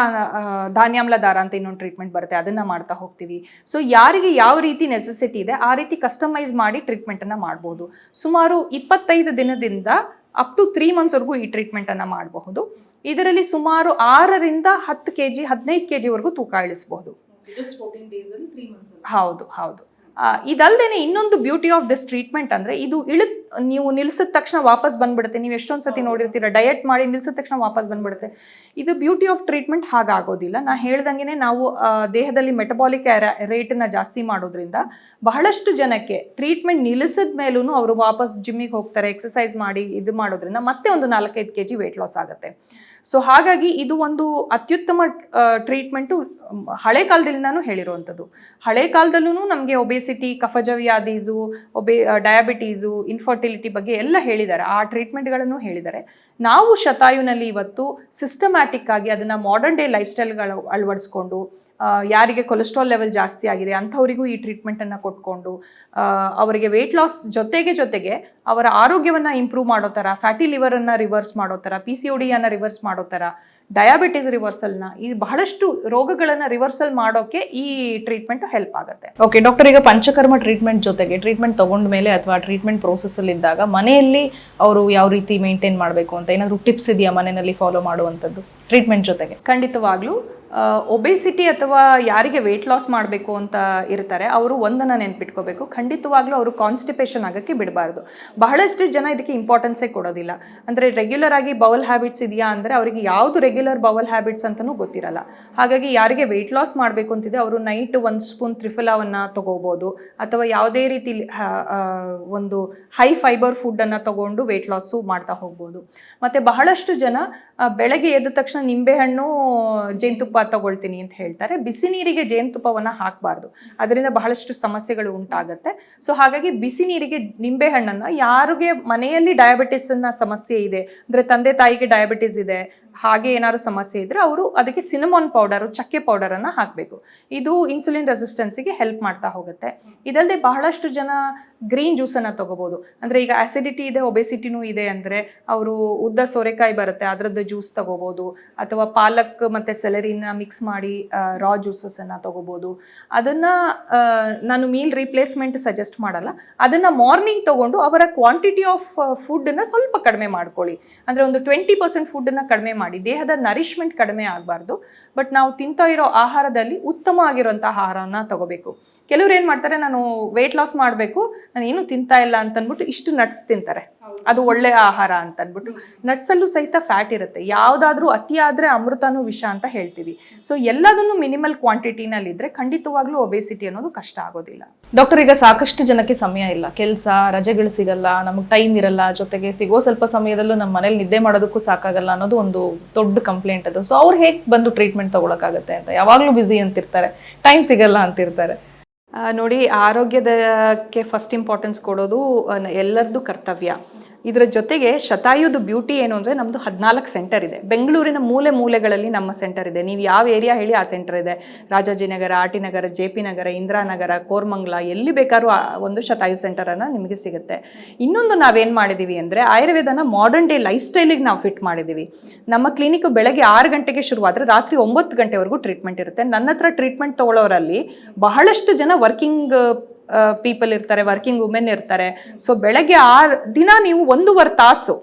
ಧಾನ್ಯಾಮ್ಲ ದಾರ ಅಂತ ಇನ್ನೊಂದು ಟ್ರೀಟ್ಮೆಂಟ್ ಬರುತ್ತೆ, ಅದನ್ನು ಮಾಡ್ತಾ ಹೋಗ್ತೀವಿ. ಸೊ ಯಾರಿಗೆ ಯಾವ ರೀತಿ ನೆಸೆಸಿಟಿ ಇದೆ ಆ ರೀತಿ ಕಸ್ಟಮೈಸ್ ಮಾಡಿ ಟ್ರೀಟ್ಮೆಂಟನ್ನು ಮಾಡ್ಬೋದು. ಸುಮಾರು 25 ದಿನದಿಂದ ಅಪ್ ಟು 3 months ವರೆಗೂ ಈ ಟ್ರೀಟ್ಮೆಂಟನ್ನು ಮಾಡಬಹುದು. ಇದರಲ್ಲಿ ಸುಮಾರು 6ರಿಂದ 10 kg 15 kg ವರೆಗೂ ತೂಕ ಇಳಿಸಬಹುದು. ಹೌದು ಹೌದು. ಇದಲ್ದೇನೆ ಇನ್ನೊಂದು ಬ್ಯೂಟಿ ಆಫ್ ದಿಸ್ ಟ್ರೀಟ್ಮೆಂಟ್ ಅಂದರೆ ಇದು ನೀವು ನಿಲ್ಸಿದ ತಕ್ಷಣ ವಾಪಸ್ ಬಂದ್ಬಿಡುತ್ತೆ. ನೀವು ಎಷ್ಟೊಂದು ಸತಿ ನೋಡಿರ್ತೀರ, ಡಯಟ್ ಮಾಡಿ ನಿಲ್ಸಿದ ತಕ್ಷಣ ವಾಪಸ್ ಬಂದ್ಬಿಡುತ್ತೆ. ಇದು ಬ್ಯೂಟಿ ಆಫ್ ಟ್ರೀಟ್ಮೆಂಟ್ ಹಾಗಾಗೋದಿಲ್ಲ. ನಾ ಹೇಳ್ದಂಗೆ ನಾವು ದೇಹದಲ್ಲಿ ಮೆಟಬಾಲಿಕ್ ರೇಟನ್ನು ಜಾಸ್ತಿ ಮಾಡೋದ್ರಿಂದ ಬಹಳಷ್ಟು ಜನಕ್ಕೆ ಟ್ರೀಟ್ಮೆಂಟ್ ನಿಲ್ಲಿಸಿದ ಮೇಲೂ ಅವರು ವಾಪಸ್ ಜಿಮ್ಮಿಗೆ ಹೋಗ್ತಾರೆ, ಎಕ್ಸಸೈಸ್ ಮಾಡಿ ಇದು ಮಾಡೋದ್ರಿಂದ ಮತ್ತೆ ಒಂದು 4-5 kg ವೆಯ್ಟ್ ಲಾಸ್ ಆಗುತ್ತೆ. ಸೊ ಹಾಗಾಗಿ ಇದು ಒಂದು ಅತ್ಯುತ್ತಮ ಟ್ರೀಟ್ಮೆಂಟು ಹಳೆ ಕಾಲದಿಂದನೂ ಹೇಳಿರುವಂಥದ್ದು. ಹಳೆ ಕಾಲದಲ್ಲೂ ನಮಗೆ ಒಬೆಸಿಟಿ, ಕಫಜ ವ್ಯಾಧೀಸು, ಡಯಾಬಿಟೀಸು, ಇನ್ಫರ್ಟಿಲಿಟಿ ಬಗ್ಗೆ ಎಲ್ಲ ಹೇಳಿದ್ದಾರೆ, ಆ ಟ್ರೀಟ್ಮೆಂಟ್ಗಳನ್ನು ಹೇಳಿದ್ದಾರೆ. ನಾವು ಶತಾಯುನಲ್ಲಿ ಇವತ್ತು ಸಿಸ್ಟಮ್ಯಾಟಿಕ್ ಆಗಿ ಅದನ್ನು ಮಾಡರ್ನ್ ಡೇ ಲೈಫ್ ಸ್ಟೈಲ್ಗಳು ಅಳವಡಿಸ್ಕೊಂಡು ಯಾರಿಗೆ ಕೊಲೆಸ್ಟ್ರಾಲ್ ಲೆವೆಲ್ ಜಾಸ್ತಿ ಆಗಿದೆ ಅಂಥವರಿಗೂ ಈ ಟ್ರೀಟ್ಮೆಂಟನ್ನು ಕೊಟ್ಕೊಂಡು ಅವರಿಗೆ ವೆಯ್ಟ್ ಲಾಸ್ ಜೊತೆಗೆ ಅವರ ಆರೋಗ್ಯವನ್ನು ಇಂಪ್ರೂವ್ ಮಾಡೋ ಥರ, ಫ್ಯಾಟಿ ಲಿವರನ್ನು ರಿವರ್ಸ್ ಮಾಡೋ ಥರ, PCODಯನ್ನು ರಿವರ್ಸ್ ಮಾಡೋ ಥರ, ಡಯಾಬಿಟೀಸ್ ರಿವರ್ಸಲ್ನ, ಈ ಬಹಳಷ್ಟು ರೋಗಗಳನ್ನು ರಿವರ್ಸಲ್ ಮಾಡೋಕೆ ಈ ಟ್ರೀಟ್ಮೆಂಟ್ ಹೆಲ್ಪ್ ಆಗುತ್ತೆ. ಓಕೆ ಡಾಕ್ಟರ್, ಈಗ ಪಂಚಕರ್ಮ ಟ್ರೀಟ್ಮೆಂಟ್ ಜೊತೆಗೆ ಟ್ರೀಟ್ಮೆಂಟ್ ತಗೊಂಡ ಮೇಲೆ ಅಥವಾ ಟ್ರೀಟ್ಮೆಂಟ್ ಪ್ರೋಸೆಸ್ ಅಲ್ಲಿ ಇದ್ದಾಗ ಮನೆಯಲ್ಲಿ ಅವರು ಯಾವ ರೀತಿ ಮೇಂಟೈನ್ ಮಾಡಬೇಕು ಅಂತ ಏನಾದರೂ ಟಿಪ್ಸ್ ಇದೆಯಾ ಮನೆಯಲ್ಲಿ ಫಾಲೋ ಮಾಡುವಂಥದ್ದು ಟ್ರೀಟ್ಮೆಂಟ್ ಜೊತೆಗೆ? ಖಂಡಿತವಾಗ್ಲೂ ಒಬೆಸಿಟಿ ಅಥವಾ ಯಾರಿಗೆ ವೆಯ್ಟ್ ಲಾಸ್ ಮಾಡಬೇಕು ಅಂತ ಇರ್ತಾರೆ ಅವರು ಒಂದನ್ನು ನೆನ್ಪಿಟ್ಕೋಬೇಕು, ಖಂಡಿತವಾಗ್ಲೂ ಅವರು ಕಾನ್ಸ್ಟಿಪೇಷನ್ ಆಗೋಕ್ಕೆ ಬಿಡಬಾರ್ದು. ಬಹಳಷ್ಟು ಜನ ಇದಕ್ಕೆ ಇಂಪಾರ್ಟೆನ್ಸೇ ಕೊಡೋದಿಲ್ಲ. ಅಂದರೆ ರೆಗ್ಯುಲರ್ ಆಗಿ ಬೌಲ್ ಹ್ಯಾಬಿಟ್ಸ್ ಇದೆಯಾ ಅಂದರೆ ಅವರಿಗೆ ಯಾವುದು ರೆಗ್ಯುಲರ್ ಬೌಲ್ ಹ್ಯಾಬಿಟ್ಸ್ ಅಂತಲೂ ಗೊತ್ತಿರಲ್ಲ. ಹಾಗಾಗಿ ಯಾರಿಗೆ ವೆಯ್ಟ್ ಲಾಸ್ ಮಾಡಬೇಕು ಅಂತಿದೆ ಅವರು ನೈಟ್ 1 ಸ್ಪೂನ್ ತ್ರಿಫಲಾವನ್ನು ತೊಗೋಬೋದು, ಅಥವಾ ಯಾವುದೇ ರೀತಿ ಒಂದು ಹೈ ಫೈಬರ್ ಫುಡ್ಡನ್ನು ತೊಗೊಂಡು ವೆಯ್ಟ್ ಲಾಸು ಮಾಡ್ತಾ ಹೋಗ್ಬೋದು. ಮತ್ತು ಬಹಳಷ್ಟು ಜನ ಬೆಳಗ್ಗೆ ಎದ್ದ ತಕ್ಷಣ ನಿಂಬೆಹಣ್ಣು ಜೇನುತುಪ್ಪ ತಗೊಳ್ತೀನಿ ಅಂತ ಹೇಳ್ತಾರೆ. ಬಿಸಿ ನೀರಿಗೆ ಜೇನುತುಪ್ಪವನ್ನು ಹಾಕಬಾರ್ದು, ಅದರಿಂದ ಬಹಳಷ್ಟು ಸಮಸ್ಯೆಗಳು ಉಂಟಾಗುತ್ತೆ. ಸೊ ಹಾಗಾಗಿ ಬಿಸಿ ನೀರಿಗೆ ನಿಂಬೆಹಣ್ಣನ್ನು, ಯಾರಿಗೆ ಮನೆಯಲ್ಲಿ ಡಯಾಬಿಟಿಸ್ ಅನ್ನ ಸಮಸ್ಯೆ ಇದೆ ಅಂದರೆ ತಂದೆ ತಾಯಿಗೆ ಡಯಾಬಿಟಿಸ್ ಇದೆ ಹಾಗೆ ಏನಾದ್ರು ಸಮಸ್ಯೆ ಇದ್ದರೆ ಅವರು ಅದಕ್ಕೆ ಸಿನಮಾನ್ ಪೌಡರು, ಚಕ್ಕೆ ಪೌಡರನ್ನು ಹಾಕಬೇಕು. ಇದು ಇನ್ಸುಲಿನ್ ರೆಸಿಸ್ಟೆನ್ಸಿಗೆ ಹೆಲ್ಪ್ ಮಾಡ್ತಾ ಹೋಗುತ್ತೆ. ಇದಲ್ಲದೆ ಬಹಳಷ್ಟು ಜನ ಗ್ರೀನ್ ಜ್ಯೂಸನ್ನು ತೊಗೋಬೋದು. ಅಂದರೆ ಈಗ ಆ್ಯಸಿಡಿಟಿ ಇದೆ, ಒಬೆಸಿಟಿನೂ ಇದೆ ಅಂದರೆ ಅವರು ಉದ್ದ ಸೋರೆಕಾಯಿ ಬರುತ್ತೆ ಅದರದ್ದು ಜ್ಯೂಸ್ ತೊಗೋಬೋದು, ಅಥವಾ ಪಾಲಕ್ ಮತ್ತು ಸೆಲರಿನ ಮಿಕ್ಸ್ ಮಾಡಿ ರಾ ಜ್ಯೂಸಸನ್ನು ತೊಗೋಬೋದು. ಅದನ್ನು ನಾನು ಮೀಲ್ ರೀಪ್ಲೇಸ್ಮೆಂಟ್ ಸಜೆಸ್ಟ್ ಮಾಡಲ್ಲ, ಅದನ್ನು ಮಾರ್ನಿಂಗ್ ತೊಗೊಂಡು ಅವರ ಕ್ವಾಂಟಿಟಿ ಆಫ್ ಫುಡ್ಡನ್ನು ಸ್ವಲ್ಪ ಕಡಿಮೆ ಮಾಡ್ಕೊಳ್ಳಿ. ಅಂದರೆ ಒಂದು 20% ಫುಡ್ಡನ್ನು ಕಡಿಮೆ ಮಾಡಿ, ದೇಹದ ನರಿಶ್ಮೆಂಟ್ ಕಡಿಮೆ ಆಗಬಾರ್ದು. ಬಟ್ ನಾವು ತಿಂತಾ ಇರೋ ಆಹಾರದಲ್ಲಿ ಉತ್ತಮ ಆಗಿರುವಂಥ ಆಹಾರನ ತಗೋಬೇಕು. ಕೆಲವ್ರು ಏನು ಮಾಡ್ತಾರೆ, ನಾನು ವೆಯ್ಟ್ ಲಾಸ್ ಮಾಡಬೇಕು, ನಾನು ಏನು ತಿಂತಾ ಇಲ್ಲ ಅಂತಂದ್ಬಿಟ್ಟು ಇಷ್ಟು ನಟ್ಸ್ ತಿಂತಾರೆ, ಅದು ಒಳ್ಳೆಯ ಆಹಾರ ಅಂತ ಅಂದ್ಬಿಟ್ಟು. ನಟ್ಸಲ್ಲೂ ಸಹಿತ ಫ್ಯಾಟ್ ಇರುತ್ತೆ, ಯಾವುದಾದ್ರೂ ಅತಿ ಆದರೆ ಅಮೃತನೂ ವಿಷ ಅಂತ ಹೇಳ್ತೀವಿ. ಸೊ ಎಲ್ಲದನ್ನು ಮಿನಿಮಲ್ ಕ್ವಾಂಟಿಟಿನಲ್ಲಿದ್ದರೆ ಖಂಡಿತವಾಗ್ಲೂ ಒಬೆಸಿಟಿ ಅನ್ನೋದು ಕಷ್ಟ ಆಗೋದಿಲ್ಲ. ಡಾಕ್ಟರ್, ಈಗ ಸಾಕಷ್ಟು ಜನಕ್ಕೆ ಸಮಯ ಇಲ್ಲ, ಕೆಲಸ ರಜೆಗಳು ಸಿಗಲ್ಲ, ನಮಗೆ ಟೈಮ್ ಇರಲ್ಲ, ಜೊತೆಗೆ ಸಿಗೋ ಸ್ವಲ್ಪ ಸಮಯದಲ್ಲೂ ನಮ್ಮ ಮನೇಲಿ ನಿದ್ದೆ ಮಾಡೋದಕ್ಕೂ ಸಾಕಾಗಲ್ಲ ಅನ್ನೋದು ಒಂದು ದೊಡ್ಡ ಕಂಪ್ಲೇಂಟ್ ಅದು. ಸೊ ಅವ್ರು ಹೇಗೆ ಬಂದು ಟ್ರೀಟ್ಮೆಂಟ್ ತಗೊಳಕ್ಕಾಗತ್ತೆ ಅಂತ? ಯಾವಾಗಲೂ ಬ್ಯುಸಿ ಅಂತಿರ್ತಾರೆ, ಟೈಮ್ ಸಿಗಲ್ಲ ಅಂತಿರ್ತಾರೆ. ನೋಡಿ, ಆರೋಗ್ಯದಕ್ಕೆ ಫಸ್ಟ್ ಇಂಪಾರ್ಟೆನ್ಸ್ ಕೊಡೋದು ಎಲ್ಲರದ್ದು ಕರ್ತವ್ಯ. ಇದರ ಜೊತೆಗೆ ಶತಾಯುದು ಬ್ಯೂಟಿ ಏನು ಅಂದರೆ ನಮ್ಮದು 14 ಸೆಂಟರ್ ಇದೆ. ಬೆಂಗಳೂರಿನ ಮೂಲೆಗಳಲ್ಲಿ ನಮ್ಮ ಸೆಂಟರ್ ಇದೆ. ನೀವು ಯಾವ ಏರಿಯಾ ಹೇಳಿ ಆ ಸೆಂಟರ್ ಇದೆ. ರಾಜಾಜಿನಗರ, RT ನಗರ, JP ನಗರ, ಇಂದಿರಾನಗರ, ಕೋರ್ಮಂಗ್ಲ, ಎಲ್ಲಿ ಬೇಕಾದ್ರೂ ಒಂದು ಶತಾಯು ಸೆಂಟರನ್ನು ನಿಮಗೆ ಸಿಗುತ್ತೆ. ಇನ್ನೊಂದು ನಾವೇನು ಮಾಡಿದ್ದೀವಿ ಅಂದರೆ ಆಯುರ್ವೇದನ ಮಾಡರ್ನ್ ಡೇ ಲೈಫ್ ಸ್ಟೈಲಿಗೆ ನಾವು ಫಿಟ್ ಮಾಡಿದ್ದೀವಿ. ನಮ್ಮ ಕ್ಲಿನಿಕ್ ಬೆಳಗ್ಗೆ 6 ಗಂಟೆಗೆ ಶುರುವಾದರೆ ರಾತ್ರಿ 9 ಗಂಟೆವರೆಗೂ ಟ್ರೀಟ್ಮೆಂಟ್ ಇರುತ್ತೆ. ನನ್ನ ಹತ್ರ ಟ್ರೀಟ್ಮೆಂಟ್ ತೊಗೊಳ್ಳೋರಲ್ಲಿ ಬಹಳಷ್ಟು ಜನ ವರ್ಕಿಂಗ್ ಪೀಪಲ್ ಇರ್ತಾರೆ, ವರ್ಕಿಂಗ್ ವುಮೆನ್ ಇರ್ತಾರೆ. ಸೊ ಬೆಳಗ್ಗೆ 6 ದಿನ ನೀವು 1.5 ತಾಸು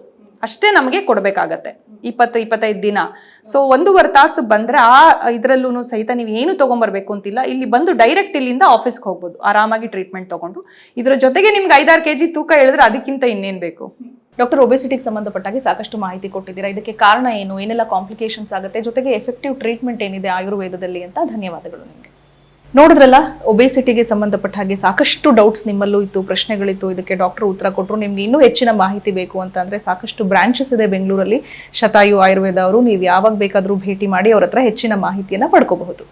ಅಷ್ಟೇ ನಮಗೆ ಕೊಡಬೇಕಾಗತ್ತೆ, 20-25 ದಿನ. ಸೊ 1.5 ತಾಸು ಬಂದರೆ ಇದರಲ್ಲೂ ಸಹಿತ ನೀವು ಏನು ತೊಗೊಂಬರ್ಬೇಕು ಅಂತಿಲ್ಲ. ಇಲ್ಲಿ ಬಂದು ಡೈರೆಕ್ಟ್ ಇಲ್ಲಿಂದ ಆಫೀಸ್ಗೆ ಹೋಗ್ಬೋದು, ಆರಾಮಾಗಿ ಟ್ರೀಟ್ಮೆಂಟ್ ತೊಗೊಂಡು. ಇದರ ಜೊತೆಗೆ ನಿಮ್ಗೆ 5-6 kg ತೂಕ ಇಳಿದ್ರೆ ಅದಕ್ಕಿಂತ ಇನ್ನೇನು ಬೇಕು. ಡಾಕ್ಟರ್, ಒಬೆಸಿಟಿಗೆ ಸಂಬಂಧಪಟ್ಟಾಗಿ ಸಾಕಷ್ಟು ಮಾಹಿತಿ ಕೊಟ್ಟಿದ್ದೀರಾ. ಇದಕ್ಕೆ ಕಾರಣ ಏನು, ಏನೆಲ್ಲ ಕಾಂಪ್ಲಿಕೇಶನ್ಸ್ ಆಗುತ್ತೆ, ಜೊತೆಗೆ ಎಫೆಕ್ಟಿವ್ ಟ್ರೀಟ್ಮೆಂಟ್ ಏನಿದೆ ಆಯುರ್ವೇದದಲ್ಲಿ ಅಂತ ಧನ್ಯವಾದಗಳು ನಿಮಗೆ. ನೋಡಿದ್ರಲ್ಲ, ಒಬೆಸಿಟಿಗೆ ಸಂಬಂಧಪಟ್ಟ ಹಾಗೆ ಸಾಕಷ್ಟು ಡೌಟ್ಸ್ ನಿಮ್ಮಲ್ಲೂ ಇತ್ತು, ಪ್ರಶ್ನೆಗಳಿತ್ತು. ಇದಕ್ಕೆ ಡಾಕ್ಟರ್ ಉತ್ತರ ಕೊಟ್ಟರು. ನಿಮ್ಗೆ ಇನ್ನೂ ಹೆಚ್ಚಿನ ಮಾಹಿತಿ ಬೇಕು ಅಂತಂದ್ರೆ ಸಾಕಷ್ಟು ಬ್ರಾಂಚಸ್ ಇದೆ ಬೆಂಗಳೂರಲ್ಲಿ ಶತಾಯು ಆಯುರ್ವೇದ ಅವರು. ನೀವು ಯಾವಾಗ ಬೇಕಾದರೂ ಭೇಟಿ ಮಾಡಿ ಅವ್ರ ಹತ್ರ ಹೆಚ್ಚಿನ ಮಾಹಿತಿಯನ್ನು ಪಡ್ಕೋಬಹುದು.